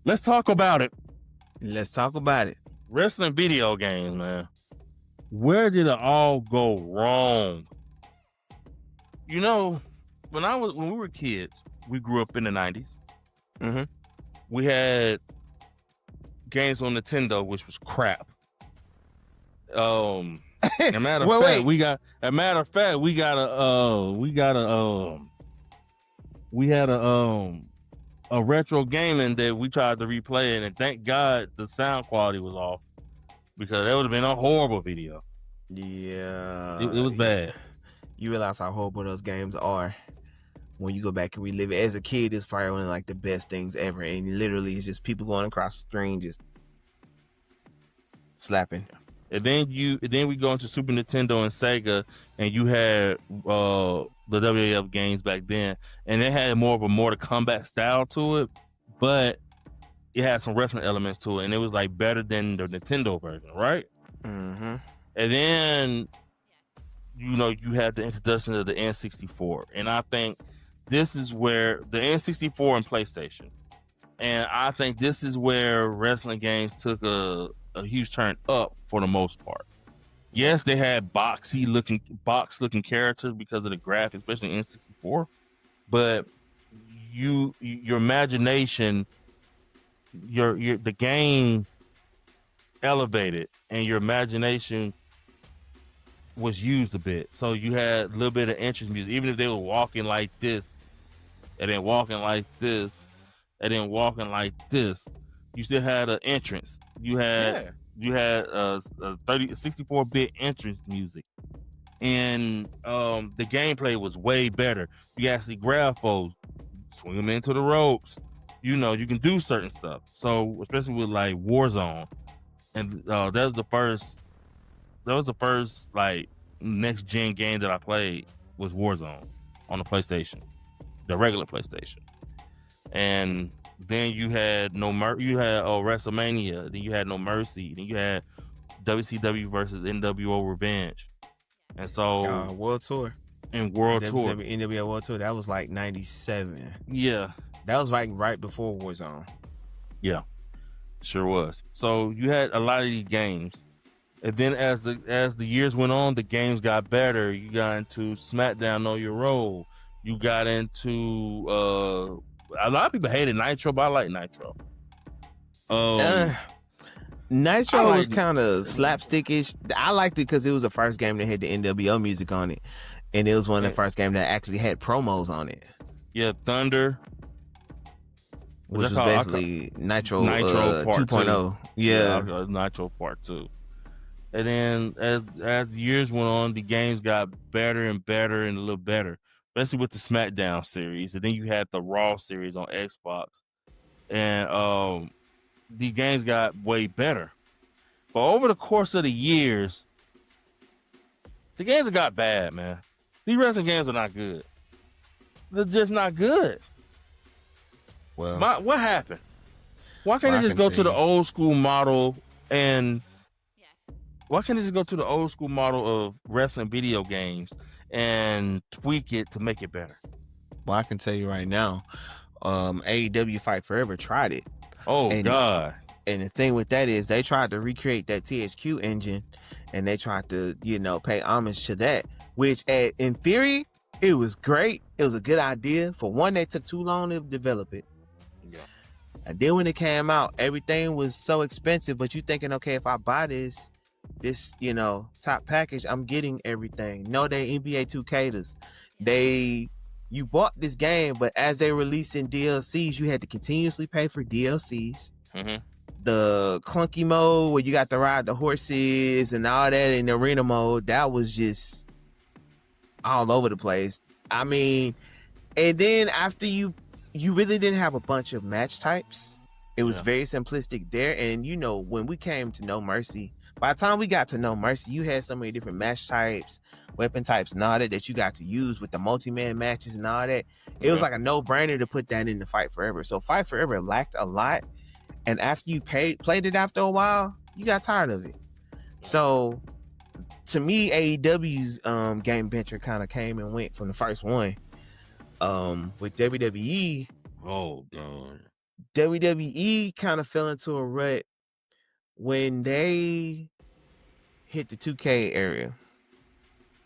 Let's talk about it. Let's talk about it. Wrestling video games, man. Where did it all go wrong? You know, when we were kids, we grew up in the 90s. Mm-hmm. We had games on Nintendo, which was crap. A matter of fact, we had a retro gaming that we tried to replay it, and thank God the sound quality was off, because that would have been a horrible video. Yeah. It was bad. You realize how horrible those games are when you go back and relive it. As a kid, it's probably one of like the best things ever, and literally it's just people going across the screen just slapping. And then we go into Super Nintendo and Sega, and you had the WAF games back then, and it had more of a Mortal Kombat style to it, but it had some wrestling elements to it, and it was like better than the Nintendo version, right? Mm-hmm. And then you had the introduction of the N64, and I think this is where the N64 and PlayStation, and I think this is where wrestling games took a huge turn up for the most part. Yes, they had box looking characters because of the graphics, especially in N64, but your imagination, the game elevated, and your imagination was used a bit. So you had a little bit of entrance music, even if they were walking like this, and then walking like this, and then walking like this. You still had an entrance. You had a 64-bit entrance music, and the gameplay was way better. You actually grab foes, swing them into the ropes. You can do certain stuff. So especially with like Warzone, and that was the first like next gen game that I played was Warzone on the PlayStation, the regular PlayStation, and then you had WrestleMania. Then you had No Mercy. Then you had WCW versus NWO Revenge. And so World Tour. And World Tour. NWO World Tour. That was like 97. Yeah. That was like right before Warzone. Yeah. Sure was. So you had a lot of these games. And then as the years went on, the games got better. You got into SmackDown Know Your Role. You got into a lot of people hated Nitro, but I like Nitro. Nitro was kind of slapstickish. I liked it because it was the first game that had the NWO music on it, and it was one of the first games that actually had promos on it. Yeah, Thunder, which was basically Nitro Part 2.0. Yeah, Nitro Part 2. And then as years went on, the games got better and better and a little better, especially with the SmackDown series. And then you had the Raw series on Xbox. And the games got way better. But over the course of the years, the games have got bad, man. These wrestling games are not good. They're just not good. Well, what happened? Why can't they just go to the old school model of wrestling video games and tweak it to make it better? Well, I can tell you right now, AEW Fight Forever tried it. God. And the thing with that is they tried to recreate that THQ engine, and they tried to, pay homage to that, which in theory, it was great. It was a good idea. For one, they took too long to develop it. Yeah. And then when it came out, everything was so expensive, but you thinking, okay, if I buy this, top package, I'm getting everything. No, they NBA 2K'ers. You bought this game, but as they releasing DLCs, you had to continuously pay for DLCs. Mm-hmm. The clunky mode where you got to ride the horses and all that in the arena mode, that was just all over the place. I mean, and then after you really didn't have a bunch of match types. It was very simplistic there. And when we came to No Mercy, by the time we got to No Mercy, you had so many different match types, weapon types, and all that you got to use with the multi-man matches and all that. It was like a no-brainer to put that in the Fight Forever. So Fight Forever lacked a lot. And after you played it after a while, you got tired of it. So to me, AEW's game venture kind of came and went from the first one. With WWE, Oh God. WWE kind of fell into a rut when they hit the 2K area.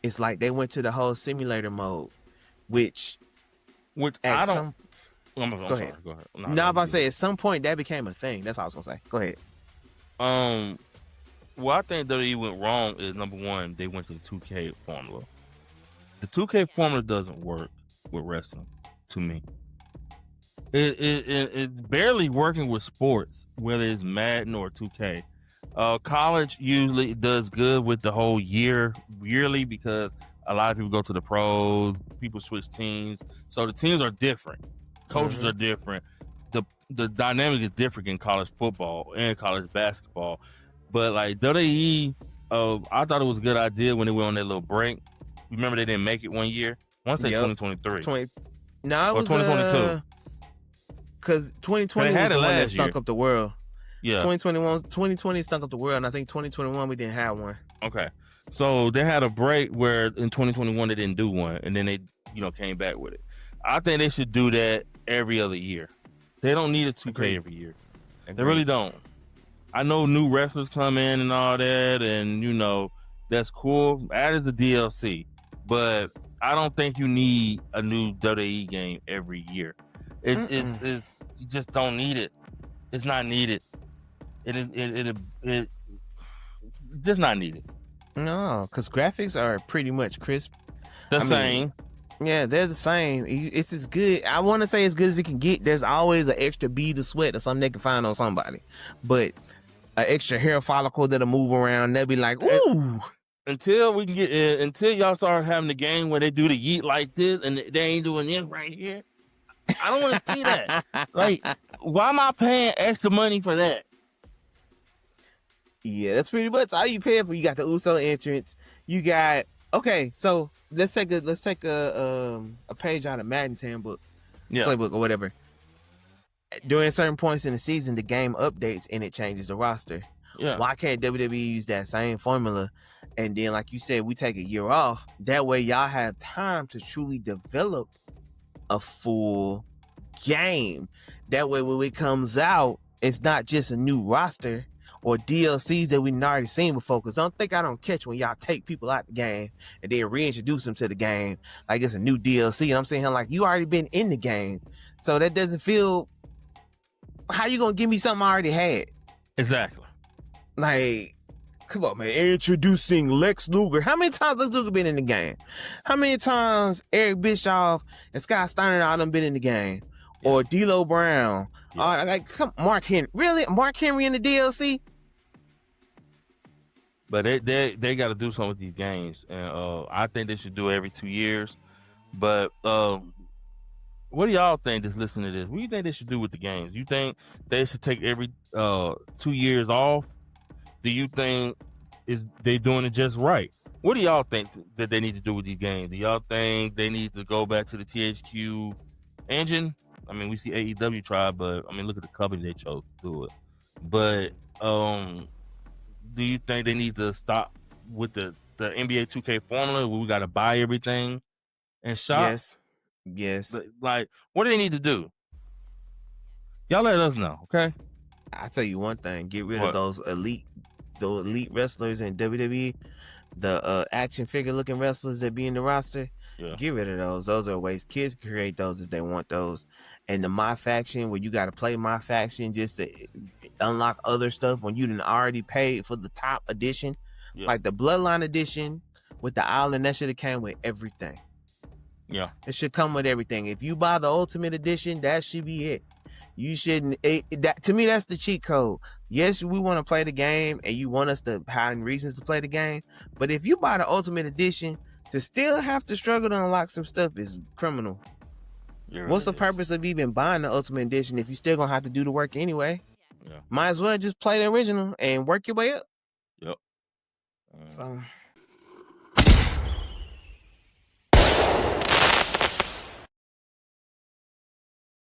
It's like they went to the whole simulator mode, which at I don't. some I'm Go sorry. ahead. Go ahead. no, I'm about to say at some point that became a thing. That's all I was gonna say. Go ahead. Well, I think WWE went wrong is number one, they went to the 2K formula. The 2K formula doesn't work with wrestling to me. It's barely working with sports, whether it's Madden or 2K. College usually does good with the whole yearly, because a lot of people go to the pros, people switch teams, so the teams are different, coaches are different, the dynamic is different in college football and college basketball. But like WWE, I thought it was a good idea when they went on that little break. Remember they didn't make it one year. I want to say 2023. No, it was 2022. Because 2020 They had was it the one that last stunk year. up the world. Yeah. 2020 stunk up the world, and I think 2021 we didn't have one. Okay. So they had a break where in 2021 they didn't do one, and then they, came back with it. I think they should do that every other year. They don't need a 2K Agreed. every year. They really don't. I know new wrestlers come in and all that, and that's cool. Add as a DLC, but I don't think you need a new WWE game every year. It's you just don't need it. It's not needed. It just not needed. No, because graphics are pretty much crisp. The same. Yeah, they're the same. It's as good. I want to say as good as it can get. There's always an extra bead of sweat or something they can find on somebody, but an extra hair follicle that'll move around. They'll be like, ooh. Until we can until y'all start having the game where they do the yeet like this and they ain't doing this right here. I don't want to see that. Like, why am I paying extra money for that? Yeah, that's pretty much all you pay for. You got the Uso entrance. You got so let's take a page out of Madden's handbook, playbook or whatever. During certain points in the season, the game updates and it changes the roster. Yeah. Why can't WWE use that same formula? And then, like you said, we take a year off. That way, y'all have time to truly develop a full game. That way, when it comes out, it's not just a new roster or DLCs that we've already seen before. Because don't think I don't catch when y'all take people out the game and then reintroduce them to the game like it's a new DLC. And I'm saying, like, you already been in the game. So that doesn't feel... How you gonna give me something I already had? Exactly. Like, come on, man. Introducing Lex Luger. How many times Lex Luger been in the game? How many times Eric Bischoff and Scott Steiner all them been in the game? Yeah. Or D'Lo Brown? Yeah. Come, Mark Henry. Really? Mark Henry in the DLC? But they got to do something with these games, and I think they should do it every 2 years. But what do y'all think? Just listen to this. What do you think they should do with the games? You think they should take every 2 years off? Do you think they doing it just right? What do y'all think that they need to do with these games? Do y'all think they need to go back to the THQ engine? I mean, we see AEW try, but I mean, look at the company they chose to do it. But do you think they need to stop with the NBA 2K formula where we got to buy everything and shop? Yes. Like, what do they need to do? Y'all let us know, okay? I'll tell you one thing. Get rid of those elite wrestlers in WWE, the action figure looking wrestlers that be in the roster. Yeah. Get rid of those. Those are waste. Kids can create those if they want those. And the My Faction, where you got to play My Faction just to unlock other stuff when you done already paid for the top edition. Yeah. Like the Bloodline edition with the Island, that should have came with everything. Yeah. It should come with everything. If you buy the Ultimate Edition, that should be it. You shouldn't. To me, that's the cheat code. Yes, we want to play the game, and you want us to have reasons to play the game. But if you buy the Ultimate Edition, to still have to struggle to unlock some stuff is criminal. What's the purpose of even buying the Ultimate Edition if you still gonna have to do the work anyway? Yeah. Might as well just play the original and work your way up. Yep. So.